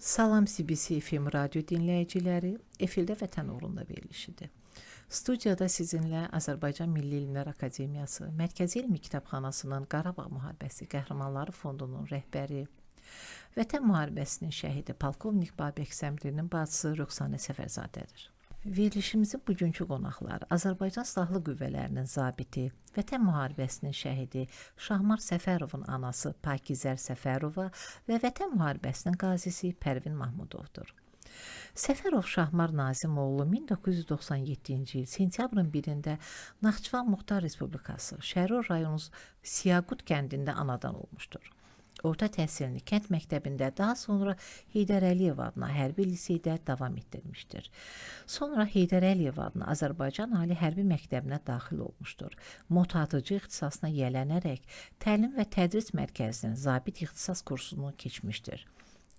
Salam CBC FM radyo dinləyiciləri, efirdə Vətən uğrunda verilişidir. Studiyada sizinlə Azərbaycan Milli Elmlər Akademiyası, Mərkəzi Elmi Kitabxanasının Qarabağ Müharibəsi Qəhrəmanları Fondunun rəhbəri, Vətən müharibəsinin şəhidi polkovnik Babək Səmdinin bacısı Röqsanə Səfərzadədir. Verilişimizin bugünkü qonaqları Azərbaycan Silahlı Qüvvələrinin zabiti, Vətən müharibəsinin şəhidi Şahmar Səfərovun anası Pakizər Səfərova və Vətən müharibəsinin qazisi Pərvin Mahmudovdur. Səfərov Şahmar Nazimoğlu 1997-ci il sentyabrın 1-də Naxçıvan Muxtar Respublikası Şərur rayonu Siyaqut kəndində anadan olmuşdur. Orta təhsilini kənd məktəbində, daha sonra Heydər Əliyev adına hərbi liseydə davam etdirmişdir. Sonra Heydər Əliyev adına Azərbaycan Ali Hərbi Məktəbinə daxil olmuşdur. Motatıcı ixtisasına yiyələnərək təlim və tədris mərkəzinin zabit ixtisas kursunu keçmişdir.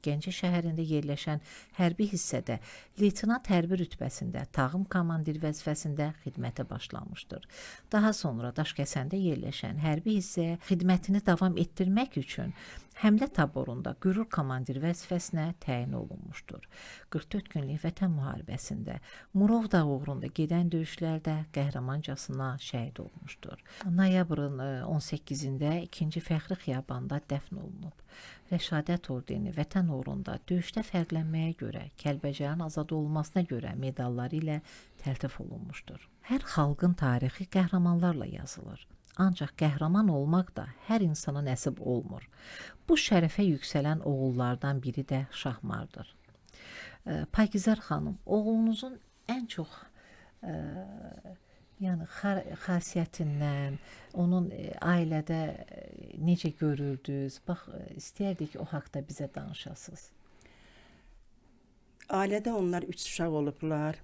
Gəncə şəhərində yerləşən hərbi hissədə leytenant hərbi rütbəsində tağım komandir vəzifəsində xidmətə başlamışdır. Daha sonra Daşkəsəndə yerləşən hərbi hissəyə xidmətini davam etdirmək üçün həmlə taborunda qürur komandir vəzifəsinə təyin olunmuşdur. 44 günlük Vətən müharibəsində Murov dağı uğrunda gedən döyüşlərdə qəhrəmancasına şəhid olmuşdur. Noyabrın 18-də 2-ci Fəxri Xiyabanda dəfn olunub. Rəşadət ordeni Vətən uğrunda döyüşdə fərqlənməyə görə, Kəlbəcərin azad olunmasına görə medalları ilə təltif olunmuşdur. Hər xalqın tarixi qəhrəmanlarla yazılır. Ancaq qəhrəman olmaq da hər insana nəsib olmur. Bu şərəfə yüksələn oğullardan biri də Şahmardır. Pakizər xanım, oğlunuzun ən çox xasiyyətindən, onun ailədə necə görürdünüz? Bax, istəyərdik o haqda bizə danışasınız. Ailədə onlar 3 uşaq olublar.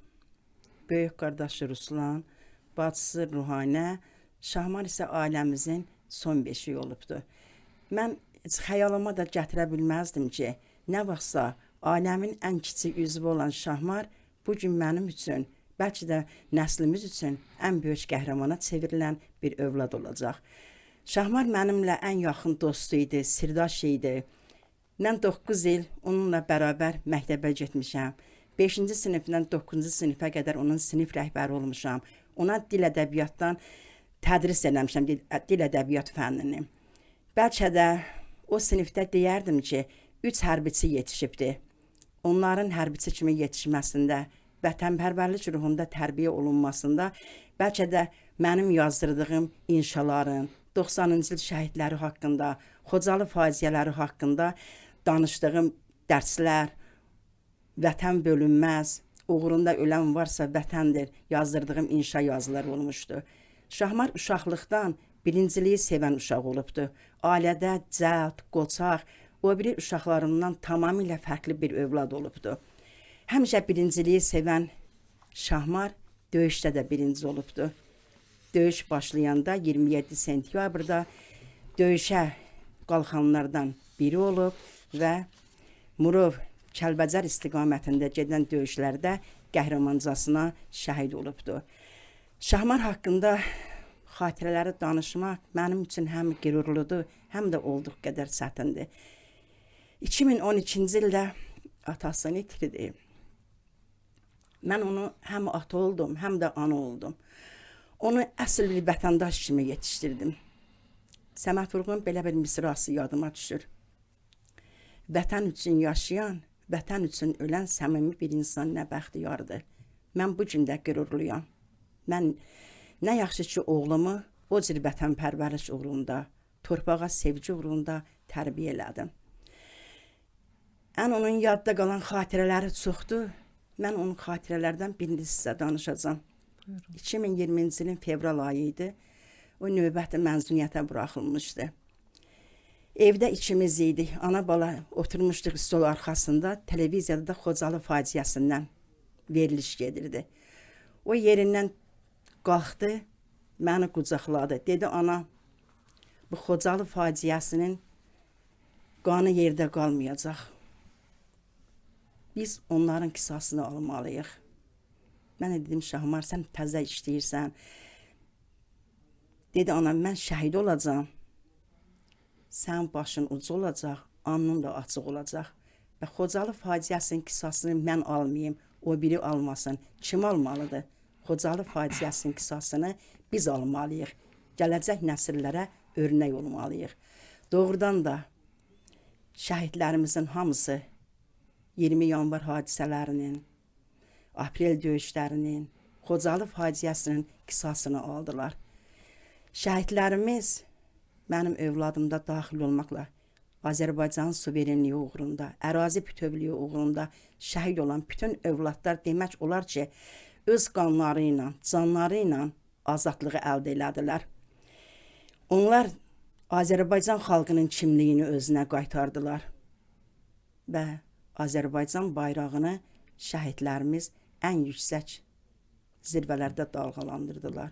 Böyük qardaşı Ruslan, bacısı Ruhanə, Şahmar isə ailəmizin son beşiyi olubdu. Mən xəyalıma da gətirə bilməzdim ki, nə vaxtsa ailəmin ən kiçik üzvü olan Şahmar bugün mənim üçün, bəlkə də nəslimiz üçün ən böyük qəhrəmana çevrilən bir övlad olacaq. Şahmar mənimlə ən yaxın dostu idi, sirdaş idi. Mən 9 il onunla bərabər məktəbə getmişəm. 5-ci sinifdən 9-cu sinifə qədər onun sinif rəhbəri olmuşam. Ona dil ədəbiyyatdan tədris eləmişəm, dil ədəbiyyat fənnini. Bəlkə də o sinifdə deyərdim ki, 3 hərbiçi yetişibdi. Onların hərbiçi kimi yetişməsində, vətənpərvərlik ruhunda tərbiyə olunmasında, bəlkə də mənim yazdırdığım inşaların, 90-cı il şəhidləri haqqında, Xocalı faciələri haqqında danışdığım dərslər, vətən bölünməz, uğrunda ölən varsa vətəndir, yazdırdığım inşa yazıları olmuşdu. Şahmar uşaqlıqdan birinciliyi sevən uşaq olubdu. Ailədə cəld, qoçaq, o biri uşaqlarından tamamilə fərqli bir övlad olubdu. Həmişə birinciliyi sevən Şahmar döyüşdə də birinci olubdu. Döyüş başlayanda 27 sentyabrda döyüşə qalxanlardan biri olub və Murov Kəlbəcər istiqamətində gedən döyüşlərdə qəhrəmancasına şəhid olubdu. Şahmar haqqında xatirələri danışmaq mənim üçün həm qürurludur, həm də olduq qədər çətindir. 2012-ci ildə atasını itirdi. Mən onu həm ata oldum, həm də ana oldum. Onu əsl bir vətəndaş kimi yetişdirdim. Səməd Vurğunun belə bir misrası yadıma düşür. Vətən üçün yaşayan, vətən üçün ölən səmimi bir insan nə bəxtiyardır. Mən bu gün də qürurluyam. Mən nə yaxşı ki, oğlumu o cür vətənpərvərlik uğrunda, torpağa sevgi uğrunda tərbiyə elədim. Onun yadda qalan xatirələri çoxdur. Mən onun xatirələrdən birini sizə danışacağam. 2020-ci ilin fevral ayı idi. O növbəti məzuniyyətə buraxılmışdı. Evdə ikimiz idik. Ana bala oturmuşduq stol arxasında. Televiziyada da Xocalı faciəsindən veriliş gedirdi. O yerindən qalxdı, məni qucaqladı. Dedi, ana, bu Xocalı faciəsinin qanı yerdə qalmayacaq. Biz onların qisasını almalıyıq. Mən dedim, Şahmar, sən təzə işləyirsən. Dedi, ana, mən şəhid olacağım. Sən başın ucu olacaq, alnın da açıq olacaq. Və Xocalı faciəsinin qisasını mən almayım, o biri almasın. Kim almalıdır? Xocalı faciəsinin qisasını biz almalıyıq. Gələcək nəsillərə örnək olmalıyıq. Doğrudan da şəhidlərimizin hamısı 20 yanvar hadisələrinin, aprel döyüşlərinin, Xocalı faciəsinin qisasını aldılar. Şəhidlərimiz mənim övladımda daxil olmaqla Azərbaycanın suverenliyi uğrunda, ərazi bütövlüyü uğrunda şəhid olan bütün övladlar demək olar ki, öz qanları ilə, canları ilə azadlığı əldə elədilər. Onlar Azərbaycan xalqının kimliyini özünə qaytardılar və Azərbaycan bayrağını şəhidlərimiz ən yüksək zirvələrdə dalğalandırdılar.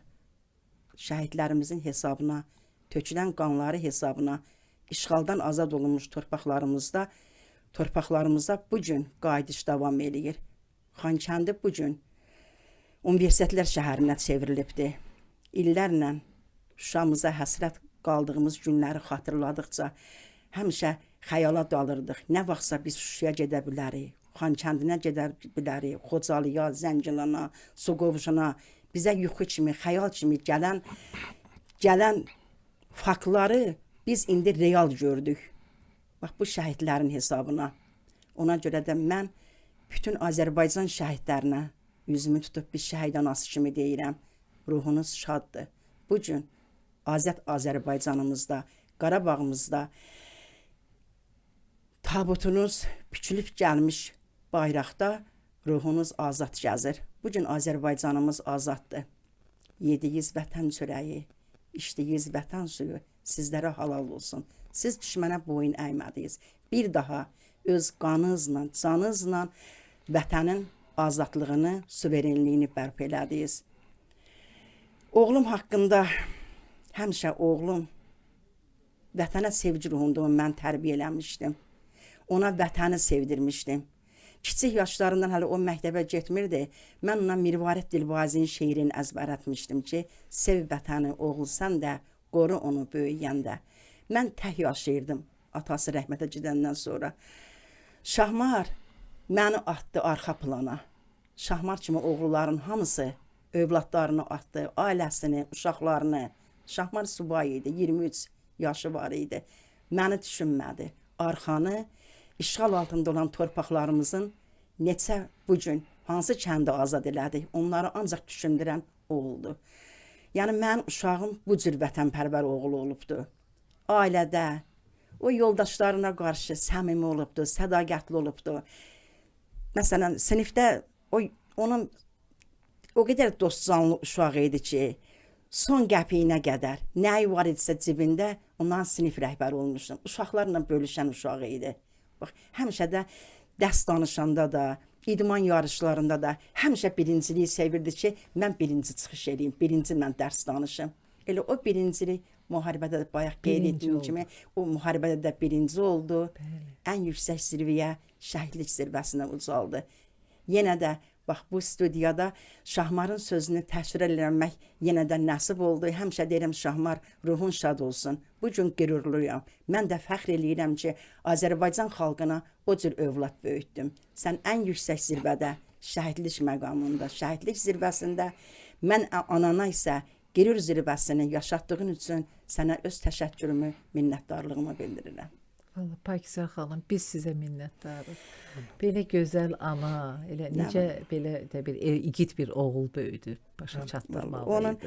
Şəhidlərimizin hesabına, tökülən qanları hesabına işğaldan azad olunmuş torpaqlarımızda bugün qayıdış davam edir. Xankəndi bugün universitetlər şəhərinə çevrilibdir. İllərlə Şuşamıza həsrət qaldığımız günləri xatırladıqca həmişə xəyala dalırdıq. Nə vaxtsa biz Şuşaya gedə bilərik, Xankəndinə gedə bilərik, Xocalıya, Zəngilana, Suqovuşuna, bizə yuxu kimi, xəyal kimi gələn faktları biz indi real gördük. Bax, bu şəhidlərin hesabına. Ona görə də mən bütün Azərbaycan şəhidlərinə yüzümü tutub bir şəhid anası kimi deyirəm. Ruhunuz şaddır. Bugün azad Azərbaycanımızda, Qarabağımızda tabutunuz bükülüb gəlmiş bayraqda ruhunuz azad gəzir. Bugün Azərbaycanımız azaddır. Yediyiz vətən çörəyi, içdiyiz vətən suyu sizlərə halal olsun. Siz düşmənə boyun əymədiniz. Bir daha öz qanınızla, canınızla vətənin azadlığını, suverenliyini bərpa elədiniz. Oğlum haqqında həmişə oğlum vətənə sevgi ruhunda mən tərbiyə eləmişdim. Ona vətəni sevdirmişdim. Kiçik yaşlarından hələ o məktəbə getmirdi. Mən ona Mirvarid Dilbazinin şeirini əzbərətmişdim ki, sev vətəni oğul sən də, qoru onu böyüyəndə. Mən tək yaşayırdım atası rəhmətə gedəndən sonra. Şahmar məni atdı arxa plana. Şahmar kimi oğulların hamısı övladlarını atdı, ailəsini, uşaqlarını. Şahmar subay idi, 23 yaşı var idi. Məni düşünmədi. Arxanı, işğal altında olan torpaqlarımızın neçə bugün hansı kəndi azad elədi, onları ancaq düşündürən o oldu. Yəni, mənim uşağım bu cür vətənpərvər oğlu olubdu. Ailədə, o yoldaşlarına qarşı səmimi olubdu, sədaqətli olubdu. Məsələn, sinifdə onun o qədər dostcanlı uşaq idi ki, son qəpiyinə qədər nəyi var idisə cibində ondan sinif rəhbəri olmuşdum. Uşaqlarla bölüşən uşaq idi. Bax, həmişə də dərs danışanda da, idman yarışlarında da həmişə birinciliyi sevirdi ki, mən birinci çıxış edeyim, birinci mən dərs danışım. Elə o birincilik müharibədə də bayaq qeyd etdiyim kimi, o müharibədə də birinci oldu. Ən yüksək zirvəyə, şəhidlik zirvəsinə ucaldı. Yenə də bax, bu studiyada Şahmarın sözünü təsvir eləmək yenə də nəsib oldu. Həmişə deyirəm, Şahmar, ruhun şad olsun. Bugün qürurluyam. Mən də fəxr eləyirəm ki, Azərbaycan xalqına o cür övlad böyütdüm. Sən ən yüksək zirvədə, şəhidlik məqamında, şəhidlik zirvəsində, mən anana isə qürur zirvəsini yaşatdığın üçün sənə öz təşəkkürümü, minnətdarlığımı bildirirəm. Vallahi Pakizə xanım, biz sizə minnətdarıq. Belə gözəl ana, elə necə belə də bir igid bir oğul böyüdü, başa çatdırmalı idi. Onun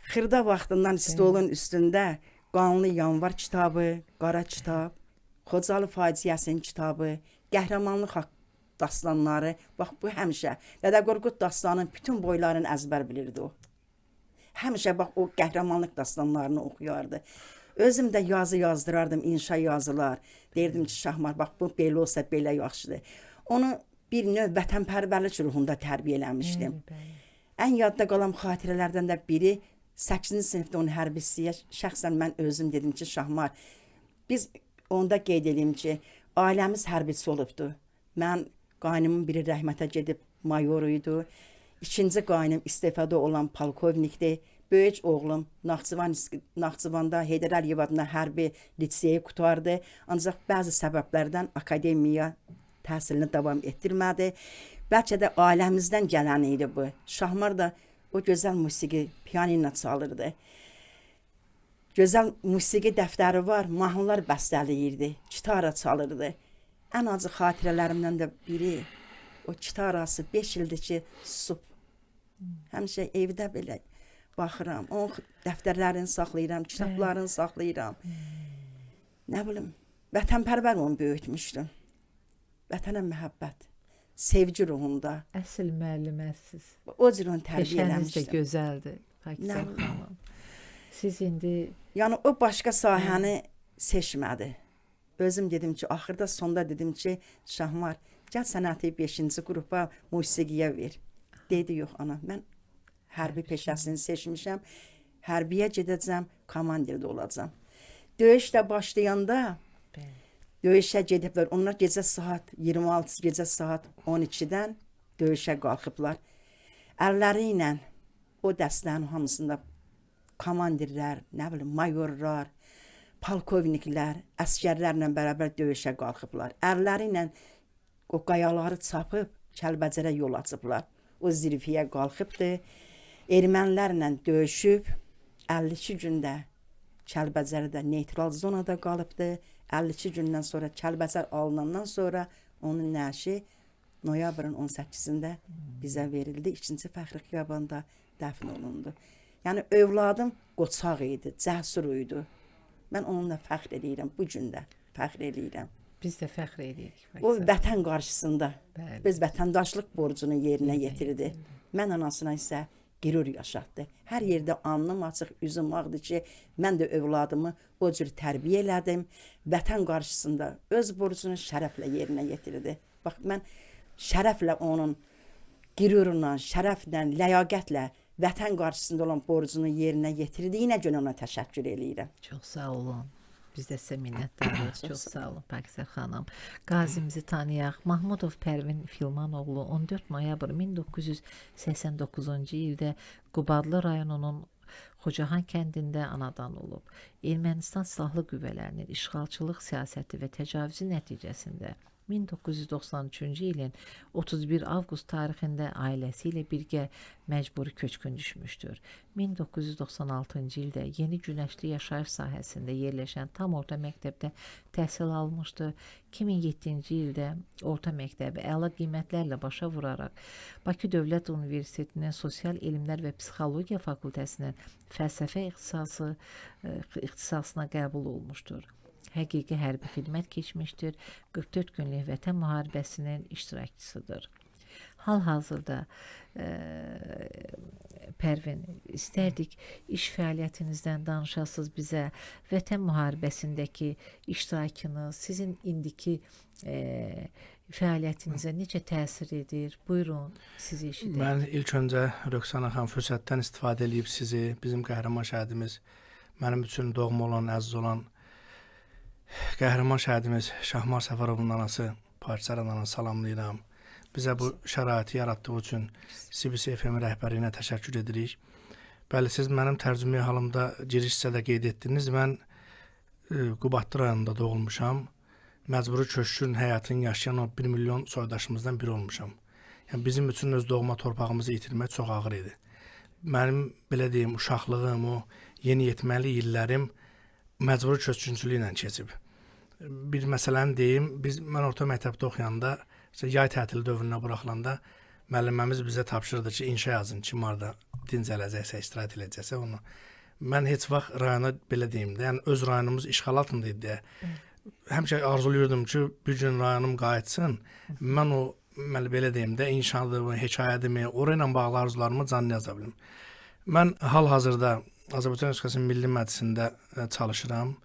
xırda vaxtından stolun üstündə Qanlı Yanvar kitabı, Qara kitab, Xocalı faciəsinin kitabı, qəhrəmanlıq dastanları, bax bu həmişə Dədə Qorqud dastanının bütün boylarını əzbər bilirdi o. Həmişə bax o qəhrəmanlıq dastanlarını oxuyardı. Özüm də yazı yazdırardım, inşa yazılar. Deyirdim ki, Şahmar, bax bu belə olsa belə yaxşıdır. Onu bir növ vətənpərvərlik ruhunda tərbiyə eləmişdim. Ən yadda qalan xatirələrdən də biri 8-ci sinifdə onun hərbisiyə şəxsən mən özüm dedim ki, Şahmar, biz onda qeyd edeyim ki, ailəmiz hərbisi olubdu. Mən qaynımın biri rəhmətə gedib mayor idi. İkinci qaynım istefada olan polkovnikdir. Böyük oğlum Naxçıvanda Heydər Əliyev adına hərbi liseyi qutardı. Ancaq bəzi səbəblərdən akademiyaya təhsilini davam etdirmədi. Bəlkə də ailəmizdən gələn idi bu. Şahmar da o gözəl musiqi pianino çalırdı. Gözəl musiqi dəftəri var, mahnılar bəstələyirdi, gitara çalırdı. Ən acı xatirələrimdən də biri o gitarası 5 ildir ki, susub. Həmişə evdə belə baxıram, o dəftərlərini saxlayıram, kitablarını saxlayıram. Nə bilim, vətənpərvər onu böyütmüşdüm. Vətənə məhəbbət, sevgi ruhunda. Əsl müəlliməsiz. O cür onu tərbiyə Peşəniz də eləmişdim. gözəldir, Pakizə xanım. Siz indi Yəni o başqa sahəni seçmədi. Özüm dedim ki, axırda sonda dedim ki, Şahmar, gəl sənəti 5-ci qrupa musiqiyə ver. Dedi, yox ana, mən hərbi peşəsini seçmişəm. Hərbiyə gedəcəm, komandirdə olacam. Döyüşlə başlayanda döyüşə gediblər. Onlar gecə saat 26, gecə saat 12-dən döyüşə qalxıblar. Əlləri ilə o dəstənin hamısında komandirlər, nə bilim, mayorlar, polkovniklər, əskərlərlə bərabər döyüşə qalxıblar. Əlləri ilə o qayaları çapıb Kəlbəcərə yol açıblar. O zirfiyə qalxıbdı. Ermənilərlə döyüşüb 52 gündə Kəlbəcərdə neytral zonada qalıbdı. 52 gündən sonra Kəlbəcər alınandan sonra onun nəşi noyabrın 18-də bizə verildi. 2-ci Fəxri Xiyabanda dəfn olundu. Yəni övladım qoçaq idi, cəsur idi. Mən onunla fəxr edirəm, bu gün də fəxr edirəm. biz də fəxr edirik. O vətən qarşısında Bəli. biz vətəndaşlıq borcunu yerinə yetirdi. Mən anasına isə qürur yaşatdı. Hər yerdə alnım açıq, üzüm ağdı ki, mən də övladımı o cür tərbiyə elədim. Vətən qarşısında öz borcunu şərəflə yerinə yetirdi. Bax, mən şərəflə onun qürurla, şərəflə, ləyaqətlə vətən qarşısında olan borcunu yerinə yetirdiyinə görə ona təşəkkür eləyirəm. Çox sağ olun. Biz də sizə minnətdarıq. Çox sağ olun Pakizə xanım. Qazimizi tanıyaq. Mahmudov Pərvin Filmanoğlu 14 noyabr 1989-cu ildə Qubadlı rayonunun Xocahan kəndində anadan olub. Ermənistan silahlı qüvvələrinin işğalçılıq siyasəti və təcavüzü nəticəsində 1993-cü ilin 31 avqust tarixində ailəsi ilə birgə məcburi köçkün düşmüşdür. 1996-cı ildə Yeni Günəşli yaşayış sahəsində yerləşən tam orta məktəbdə təhsil almışdı. 2007-ci ildə orta məktəbi əla qiymətlərlə başa vuraraq Bakı Dövlət Universitetinin Sosial Elmlər və Psixologiya Fakültəsinin fəlsəfə ixtisasına qəbul olmuşdur. Həqiqi hərbi xidmət keçmişdir. 44 günlük vətən müharibəsinin iştirakçısıdır. Hal-hazırda Pərvin, istərdik iş fəaliyyətinizdən danışasınız bizə. Vətən müharibəsindəki iştirakınız, sizin indiki fəaliyyətinizə necə təsir edir? Buyurun, sizi eşidək. Mən ilk öncə Röksana xanım fürsətdən istifadə edib sizi, bizim qəhrəman şəhidimiz, mənim üçün doğma olan, əziz olan qəhrəman şəhidimiz Şahmar Səfərovun anası Parçaran anası salamlayıram. Bizə bu şəraiti yaratdığı üçün CBC FM rəhbərliyinə təşəkkür edirik. Bəli, siz mənim tərcüməyə halımda giriş hissədə qeyd etdiniz. Mən Qubadlı rayonunda doğulmuşam. Məcburi köçkün həyatını yaşayan o 1 milyon soydaşımızdan biri olmuşam. Yəni bizim üçün öz doğma torpağımızı itirmək çox ağır idi. Mənim belə deyim, uşaqlığım, o yeniyetməli illərim məcburi köçkünçülüklə keçib. Bir məsələni deyim, mən orta məktəbdə oxuyanda, yay tətili dövrünə buraxılanda müəlliməmiz bizə tapşırdı ki, inşa yazın, kim harda dincələcəksə, istirahət edəcəksə onu. Mən heç vaxt rayona belə deyim də, yəni öz rayonumuz işğal altında idi deyə. Həmişə arzuluyordum ki, bir gün rayonum qayıtsın, mən o, belə deyim də, inşaatımı, hekayətimi, orayla bağlı arzularımı canlı yaza bilim. Mən hal-hazırda Azərbaycan Respublikasının Milli Məclisində çalışıram.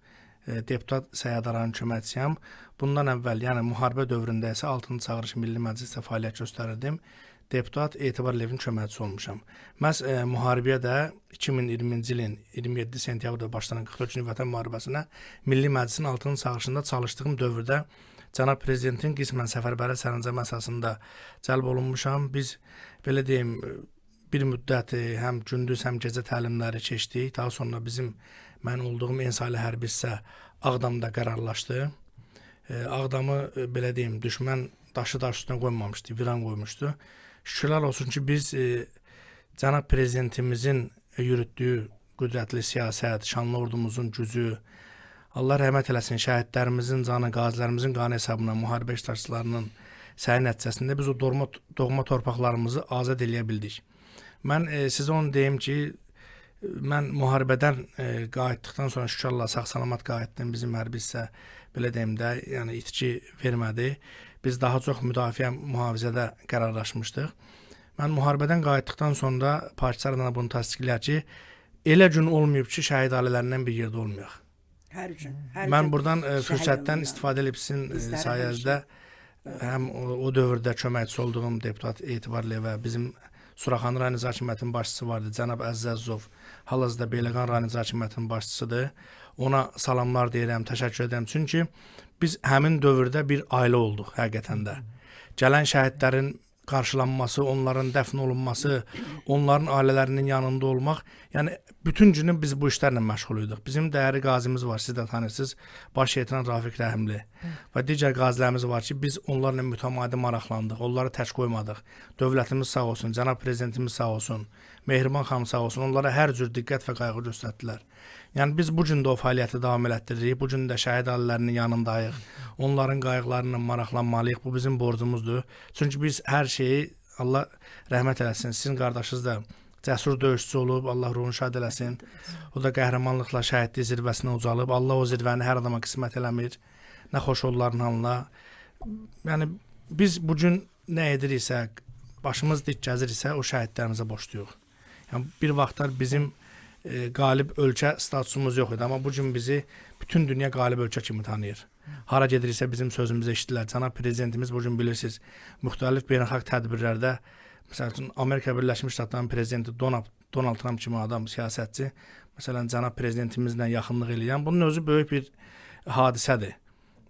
Deputat Səyyad Aranın köməkçisiyəm. Bundan əvvəl, yəni müharibə dövründə isə 6-cı çağırış Milli Məclisdə fəaliyyət göstərirdim. Deputat Etibar Levin köməkçisi olmuşam. Məhz müharibəyə də 2020-ci ilin 27 sentyabrda başlanan 44 günlük vətən müharibəsinə Milli Məclisin 6-cı çağırışında çalışdığım dövrdə Cənab Prezidentin qismən səfərbərə sərəncam əsasında cəlb olunmuşam. Biz, belə deyim, bir müddət həm gündüz, həm gecə təlimləri keçdik. Daha sonra mən olduğum ensaylı hərbi hissə Ağdamda qərarlaşdı. Ağdamı, belə deyim, düşmən daşı daş üstünə qoymamışdı, viran qoymuşdu. Şükürlər olsun ki, biz cənab prezidentimizin yürütdüyü qüdrətli siyasət, şanlı ordumuzun gücü, Allah rəhmət eləsin, şəhidlərimizin canı, qazilərimizin qanı hesabına, müharibə iştirakçılarının səyi nəticəsində biz o doğma torpaqlarımızı azad eləyə bildik. Mən sizə onu deyim ki, mən müharibədən qayıtdıqdan sonra şükür Allah sağ-salamat qayıtdım. Bizim hərbi hissə belə deyim də, yəni itki vermədi. Biz daha çox müdafiə mühafizədə qərarlaşmışdıq. Mən müharibədən qayıtdıqdan sonra partizanlar bunu təsdiqləyir ki, elə gün olmayıb ki, şəhid ailələrindən bir yerdə olmayaq. Hər gün. Mən buradan fürsətdən istifadə edib sizin sayənizdə həm o dövrdə köməkçisi olduğum deputat Etibar Əliyev və bizim Suraxanı rayon icra hakimiyyətinin başçısı vardı, cənab Əziz Əzizov, hal-hazırda Beyləqan rayon icra hakimiyyətinin başçısıdır. Ona salamlar deyirəm, təşəkkür edirəm. Çünki biz həmin dövrdə bir ailə olduq həqiqətən də. Gələn şəhidlərin qarşılanması, onların dəfn olunması, onların ailələrinin yanında olmaq, yəni bütün günü biz bu işlərlə məşğul idik. Bizim dəyərli qazimiz var, siz də tanırsınız, baş leytenant Rafiq Rəhimli və digər qazilərimiz var ki, biz onlarla mütəmadi maraqlandıq, onları tək qoymadıq. Dövlətimiz sağ olsun, cənab prezidentimiz sağ olsun, Mehriban xanım sağ olsun, onlara hər cür diqqət və qayğı göstərdilər. Yəni biz bu gün də o fəaliyyəti davam elətdiririk, bu gün də şəhid ailələrinin yanındayıq, onların qayğılarıyla maraqlanmalıyıq, bu bizim borcumuzdur. Çünki biz hər şeyi, Allah rəhmət eləsin, sizin qardaşınız da cəsur döyüşçü olub, Allah ruhunu şad eləsin. O da qəhrəmanlıqla şəhidlik zirvəsinə ucalıb, Allah o zirvəni hər adama qismət eləmir, nə xoş onların halına. Yəni biz bu gün nə ediriksə, başımız dik gəziriksə, o şəhidlərimizə borcluyuq. Yəni bir vaxtlar bizim qalib ölkə statusumuz yox idi, amma bu gün bizi bütün dünya qalib ölkə kimi tanıyır. Hara gediriksə bizim sözümüzü eşitdilər. Cənab prezidentimiz bu gün bilirsiniz, müxtəlif beynəlxalq tədbirlərdə, məsələn, Amerika Birləşmiş Ştatlarının prezidenti Donald Trump kimi adam, siyasətçi, məsələn, cənab prezidentimizlə yaxınlıq eləyən, bunun özü böyük bir hadisədir.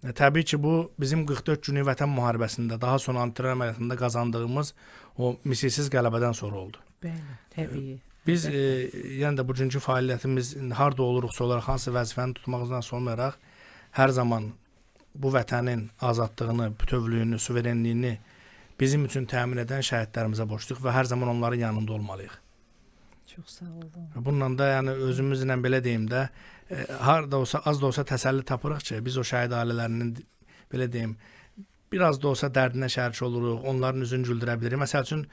Təbii ki, bu bizim 44 günlük vətən müharibəsində, daha sonra antiterror əməliyyatında qazandığımız o misilsiz qələbədən sonra oldu. Bəli, təbii. Biz yəni də bugünkü fəaliyyətimiz harda oluruqsa olaraq, hansı vəzifəni tutmağımızdan sonrayaraq hər zaman bu vətənin azadlığını, bütövlüyünü, suverenliyini bizim üçün təmin edən şəhidlərimizə borcluyuq və hər zaman onların yanında olmalıyıq. Çox sağ olun. Bununla da yəni özümüzlə belə deyim də, harda olsa, az da olsa təsəlli tapırıq ki, biz o şəhid ailələrinin belə deyim, biraz da olsa dərdinə şərik oluruq, onların üzünü güldürə bilirik. Məsəl üçün,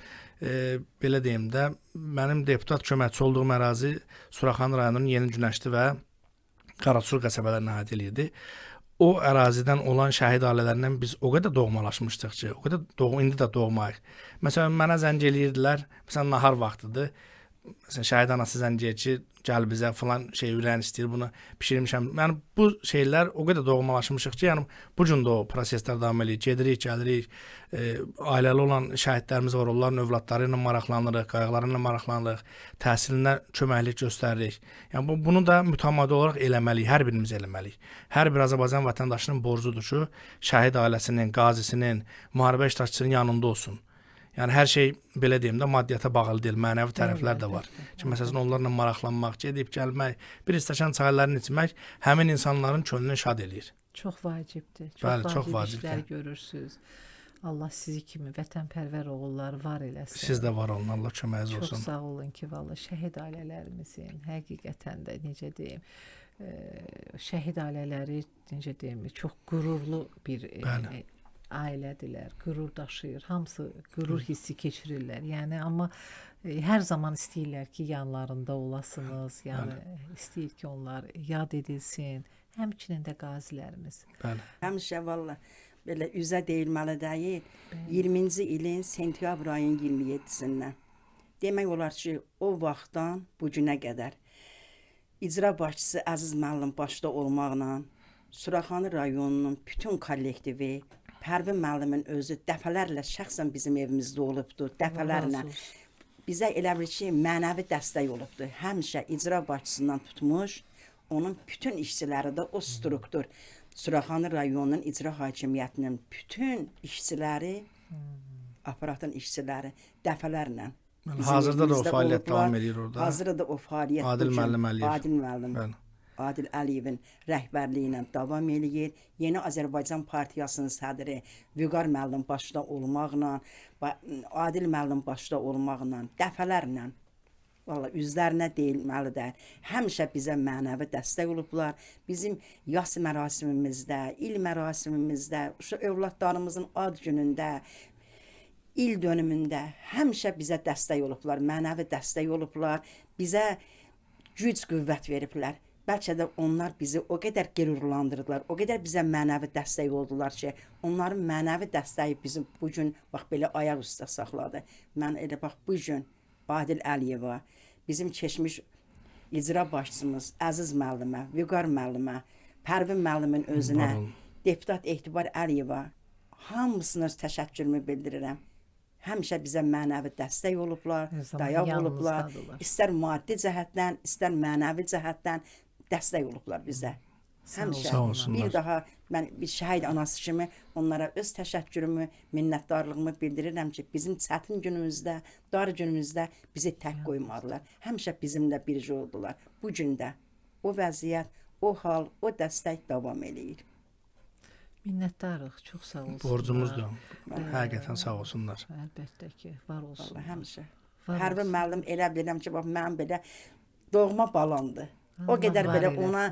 belə deyim də, mənim deputat köməkçisi olduğum ərazi Suraxanı rayonunun Yeni Günəşli və Qaraçur qəsəbələrinə aid eləyirdi. O ərazidən olan şəhid ailələrindən biz o qədər doğmalaşmışdıq ki, o qədər indi də doğmayıq. Məsələn, mənə zəng eləyirdilər, məsələn, nahar vaxtıdır. Məsələn, şəhid anası zəng eləyir ki, gəl bizə falan şey ürəyən istəyir, bunu bişirmişəm. Yəni bu şeylər o qədər doğmalaşmışıq ki, yəni bu gün də o proseslər davam edir. Gedirik, gəlirik. Ailəli olan şəhidlərimiz var, onların övladları ilə maraqlanırıq, qayğıları ilə maraqlanırıq, təhsilinə köməklik göstəririk. Yəni bunu da mütəmadi olaraq eləməliyik, hər birimiz eləməliyik. Hər bir Azərbaycan vətəndaşının borcudur ki, şəhid ailəsinin, qazisinin, müharibə iştirakçısının yanında olsun. Yəni hər şey belə deyim də maddiyyata bağlı deyil, mənəvi tərəflər də var. Ki məsələn onlarla maraqlanmaq, gedib gəlmək, bir stəkan çaylarını içmək həmin insanların könlünü şad eləyir. Çox vacibdir. Bəli, çox vacib vacibdir. işlər görürsüz. Allah sizi kimi vətənpərvər oğullar var eləsin. Siz də var olun, Allah köməyiniz olsun. Çox sağ olun ki, valla şəhid ailələrimizin həqiqətən də necə deyim, şəhid ailələri necə deyim, çox qürurlu bir ailədirlər, qürur daşıyır, hamısı qürur hissi keçirirlər. Yəni amma hər zaman istəyirlər ki, yanlarında olasınız, yəni istəyir ki, onlar yad edilsin, həmçinin də qazilərimiz. Bəli. Həmişə valla belə üzə deyilməli deyil. 20-ci ilin sentyabr ayının 27-sindən. Demək olar ki, o vaxtdan bu günə qədər icra başçısı Əziz müəllim başda olmaqla Suraxanı rayonunun bütün kollektivi, Pərvin müəllimin özü dəfələrlə şəxsən bizim evimizdə olubdu, dəfələrlə. Bizə elə bir ki, mənəvi dəstək olubdu. Həmişə icra başçısından tutmuş, onun bütün işçiləri də o struktur. Suraxanı rayonunun icra hakimiyyətinin bütün işçiləri, aparatın işçiləri dəfələrlə. Hazırda da o fəaliyyət davam edir orada. Hazırda da o fəaliyyət. Adil müəllim Əliyev. Adil müəllim. Adil Əliyevin rəhbərliyi ilə davam eləyir. Yeni Azərbaycan Partiyasının sədri Vüqar müəllim başda olmaqla, Adil müəllim başda olmaqla dəfələrlə vallahi üzlərinə deyilməlidir. Həmişə bizə mənəvi dəstək olublar. Bizim yas mərasimimizdə, il mərasimimizdə, şu övladlarımızın ad günündə, il dönümündə həmişə bizə dəstək olublar, mənəvi dəstək olublar. Bizə güc, qüvvət veriblər. Bəlkə də onlar bizi o qədər qürurlandırdılar, o qədər bizə mənəvi dəstək oldular ki, onların mənəvi dəstəyi bizim bugün bax belə ayaq üstə saxladı. Mən elə bax bugün Adil Əliyeva, bizim keçmiş icra başçımız Əziz müəllimə, Vüqar müəllimə, Pərvin müəllimin özünə, deputat Etibar Əliyeva hamısına öz təşəkkürümü bildirirəm. Həmişə bizə mənəvi dəstək olublar, dayaq olublar. İstər maddi cəhətdən, istər mənəvi cəhətdən dəstək olublar bizə. Həmişə bir daha mən bir şəhid anası kimi onlara öz təşəkkürümü, minnətdarlığımı bildirirəm ki, bizim çətin günümüzdə, dar günümüzdə bizi tək qoymadılar. Həmişə bizimlə bircə oldular. Bu gün də o vəziyyət, o hal, o dəstək davam eləyir. Minnətdarıq, çox sağ olsunlar. Borcumuzdur. Həqiqətən sağ olsunlar. Əlbəttə ki, var olsunlar. Vallahi həmişə. Pərvin müəllim elə bilirəm ki, bax mən belə doğma balamdır. O qədər belə ona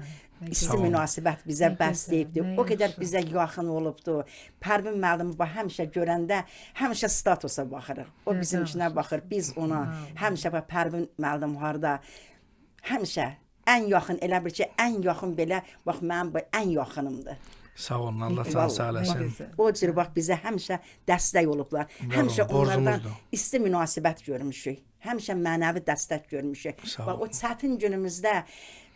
isti münasibət bizə bəsləyibdi. O qədər bizə yaxın olubdu. Pərvin müəllimi bax həmişə görəndə həmişə statusa baxırıq. O bizimkinə baxır, biz ona. Həmişə bax Pərvin müəllim harda həmişə ən yaxın elə bir ki, ən yaxın belə bax mənim ən yaxınımdır. Sağ olun, Allah can sağ eləsin. O cür bax bizə həmişə dəstək olublar. Həmişə onlardan isti münasibət görmüşük. Həmişə mənəvi dəstək görmüşük. Bax o çətin günümüzdə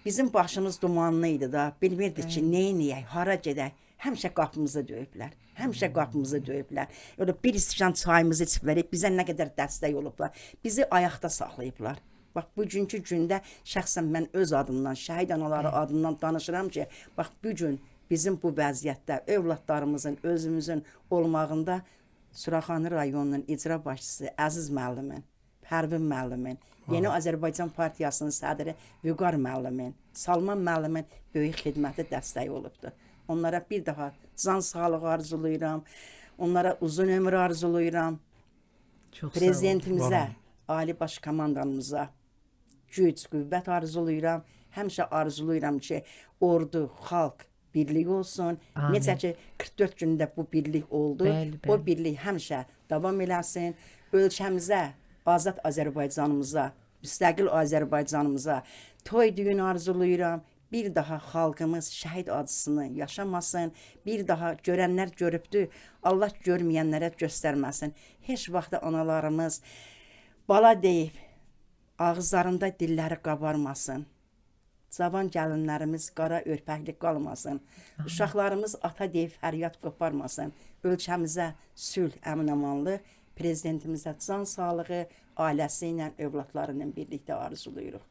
bizim başımız dumanlı idi da, bilmirdik ki, neyniyək, hara gedək. Həmişə qapımızı döyüblər. Həmişə qapımızı döyüblər. Öyle bir istişan çayımızı içiblər, bizə nə qədər dəstək olublar. Bizi ayaqda saxlayıblar. Bax bugünkü gündə şəxsən mən öz adımdan, şəhid anaları adından danışıram ki, bax bu gün bizim bu vəziyyətdə övladlarımızın, özümüzün olmağında Suraxanı rayonunun icra başçısı Əziz müəllimin, Pərvin müəllimin, Yeni Azərbaycan Partiyasının sədri Vüqar müəllimin, Salman müəllimin böyük xidməti dəstəyi olubdu. Onlara bir daha can sağlığı arzulayıram, onlara uzun ömür arzulayıram. Prezidentimizə, Ali Baş Komandanımıza güc, qüvvət arzulayıram. Həmişə arzulayıram ki, ordu, xalq birlik olsun. Necə ki 44 gündə bu birlik oldu. O birlik həmişə davam eləsin. Ölkəmizə, azad Azərbaycanımıza, müstəqil Azərbaycanımıza toy düyün arzulayıram. Bir daha xalqımız şəhid acısını yaşamasın. Bir daha görənlər görübdü. Allah görməyənlərə göstərməsin. Heç vaxt analarımız bala deyib, ağızlarında dilləri qabarmasın. Cavan gəlinlərimiz qara örpəklik qalmasın. Uşaqlarımız ata deyib fəryad qoparmasın. Ölkəmizə sülh, əmin-amanlıq, prezidentimizə can sağlığı, ailəsi ilə, övladlarının birlikdə arzulayırıq.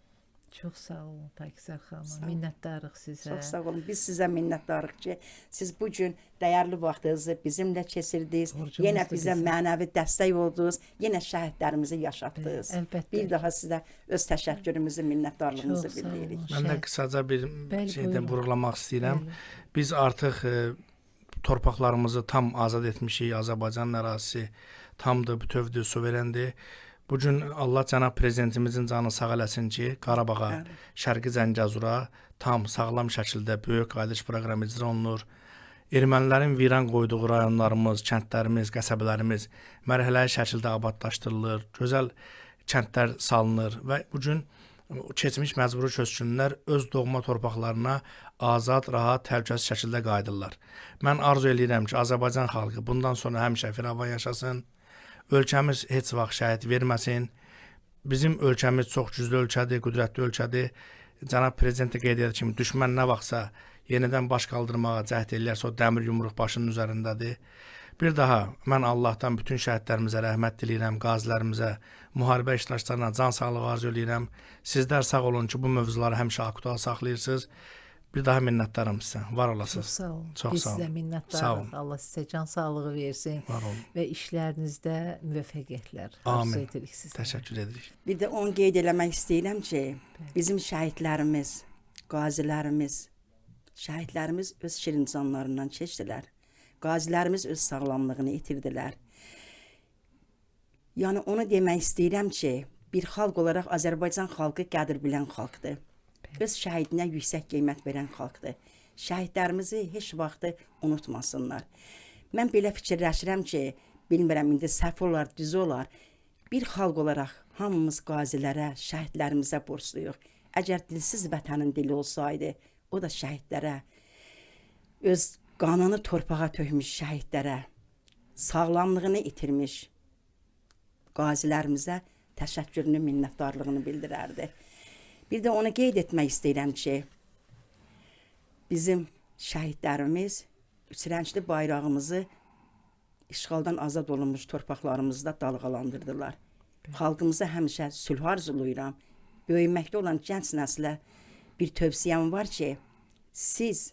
Çox sağ olun Pakizə xanım. Minnətdarıq sizə. Çox sağ olun. Biz sizə minnətdarıq ki, siz bu gün dəyərli vaxtınızı bizimlə keçirdiniz. Yenə bizə mənəvi dəstək oldunuz. Yenə şəhidlərimizi yaşatdınız. Bir daha sizə öz təşəkkürümüzü, minnətdarlığımızı bildiririk. Mən də qısaca bir şeydən vurğulamaq istəyirəm. Biz artıq torpaqlarımızı tam azad etmişik. Azərbaycan ərazisi tamdır, bütövdür, suverendir. Bugün Allah cənab prezidentimizin canı sağ eləsin ki, Qarabağa, Şərqi Zəngəzura tam sağlam şəkildə böyük qayıdış proqramı icra olunur. Ermənilərin viran qoyduğu rayonlarımız, kəndlərimiz, qəsəbələrimiz mərhələli şəkildə abadlaşdırılır, gözəl kəndlər salınır və bugün keçmiş məcburi köçkünlər öz doğma torpaqlarına azad, rahat, təhlükəsiz şəkildə qayıdırlar. Mən arzu edirəm ki, Azərbaycan xalqı bundan sonra həmişə firavan yaşasın. Ölkəmiz heç vaxt şəhid verməsin. Bizim ölkəmiz çox güclü ölkədir, qüdrətli ölkədir. Cənab Prezident də qeyd edir kimi, düşmən nə vaxtsa yenidən baş qaldırmağa cəhd edirlərsə, o dəmir yumruq başının üzərindədir. Bir daha mən Allahdan bütün şəhidlərimizə rəhmət diləyirəm, qazilərimizə, müharibə iştirakçılarına can sağlığı arzu edirəm. Sizlər sağ olun ki, bu mövzuları həmişə aktual saxlayırsınız. Bir daha minnətdarım sizə. Var olasınız. Çox sağ olun. Çox Biz sağ olun. sizə minnətdarıq. Allah sizə can sağlığı versin. Var olun. Və işlərinizdə müvəffəqiyyətlər arzu Amin. edirik sizə. Təşəkkür edirik. Bir də onu qeyd eləmək istəyirəm ki, bizim şəhidlərimiz, qazilərimiz, şəhidlərimiz öz şirin canlarından keçdilər. Qazilərimiz öz sağlamlığını itirdilər. Yəni onu demək istəyirəm ki, bir xalq olaraq Azərbaycan xalqı qədir bilən xalqdır. Öz şəhidinə yüksək qiymət verən xalqdır. Şəhidlərimizi heç vaxt unutmasınlar. Mən belə fikirləşirəm ki, bilmirəm indi səhv olar, düz olar. Bir xalq olaraq hamımız qazilərə, şəhidlərimizə borcluyuq. Əgər dilsiz vətənin dili olsaydı, o da şəhidlərə, öz qanını torpağa tökmüş şəhidlərə, sağlamlığını itirmiş qazilərimizə təşəkkürünü, minnətdarlığını bildirərdi. Bir də onu qeyd etmək istəyirəm ki, bizim şəhidlərimiz üçrəngli bayrağımızı işğaldan azad olunmuş torpaqlarımızda dalğalandırdılar. Xalqımıza həmişə sülh arzulayıram. Böyüməkdə olan gənc nəslə bir tövsiyəm var ki, siz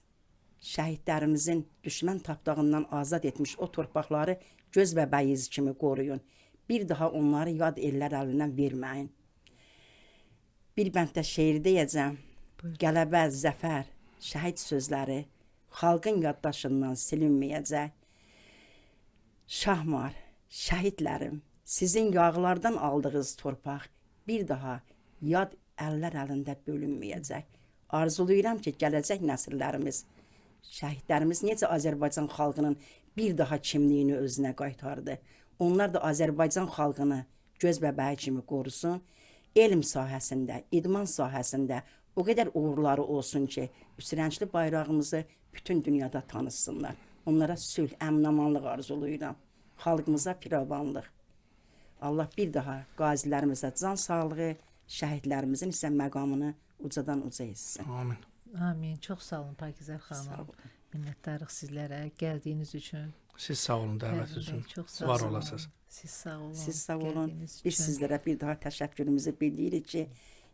şəhidlərimizin düşmən tapdağından azad etmiş o torpaqları göz bəbəyiz kimi qoruyun. Bir daha onları yad ellər əlindən verməyin. Bir bənddə şeir deyəcəm. Qələbə, zəfər, şəhid sözləri xalqın yaddaşından silinməyəcək. Şahmar, şəhidlərim, sizin yağlardan aldığınız torpaq bir daha yad əllər əlində bölünməyəcək. Arzulayıram ki, gələcək nəsillərimiz, şəhidlərimiz necə Azərbaycan xalqının bir daha kimliyini özünə qaytardı. Onlar da Azərbaycan xalqını göz bəbəyi kimi qorusun. Elm sahəsində, idman sahəsində o qədər uğurları olsun ki, üçrəngli bayrağımızı bütün dünyada tanısınlar. Onlara sülh, əmin-amanlıq arzulayıram. Xalqımıza firavanlıq. Allah bir daha qazilərimizə can sağlığı, şəhidlərimizin isə məqamını ucadan uca etsin. Amin. Amin. Çox sağ olun Pakizə xanım. Minnətdarıq sizlərə gəldiyiniz üçün. Siz sağ olun dəvət Pərvin üçün. bəy, çox sağ Var olun. olasınız. Siz sağ olun. Siz sağ olun. gəldiyiniz Biz üçün. sizlərə bir daha təşəkkürümüzü bildiриrik ki,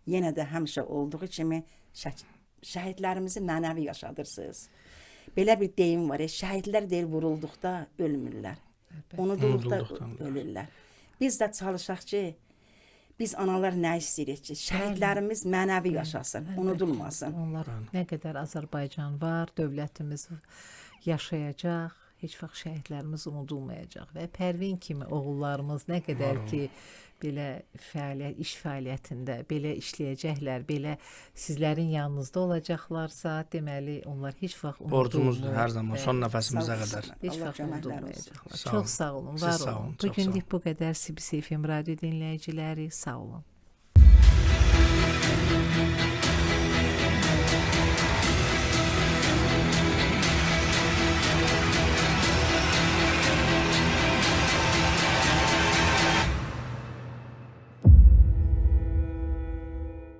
yenə də həmişə olduğu kimi şəhidlərimizi mənəvi yaşadırsınız. Belə bir deyim var, şəhidlər deyil vurulduqda ölmürlər. Unudulduqda Unudulduqda ölürlər. Biz də çalışaq ki, biz analar nə istəyirik ki, şəhidlərimiz mənəvi yaşasın, unudulmasın. Onlar nə qədər Azərbaycan var, dövlətimiz yaşayacaq, heç vaxt şəhidlərimiz unudulmayacaq və Pərvin kimi oğullarımız nə qədər ki belə fəaliyyət, iş fəaliyyətində belə işləyəcəklər, belə sizlərin yanınızda olacaqlarsa, deməli onlar heç vaxt Borcumuzdur hər zaman, son Sağ nəfəsimizə olun. qədər. Heç Allah vaxt köməklər olsun. unudulmayacaqlar. Sağ Çox olun. sağ olun, Siz var sağ olun. olun, Bu çox sağ günlük bu qədər CBC FM radio dinləyiciləri, sağ olun.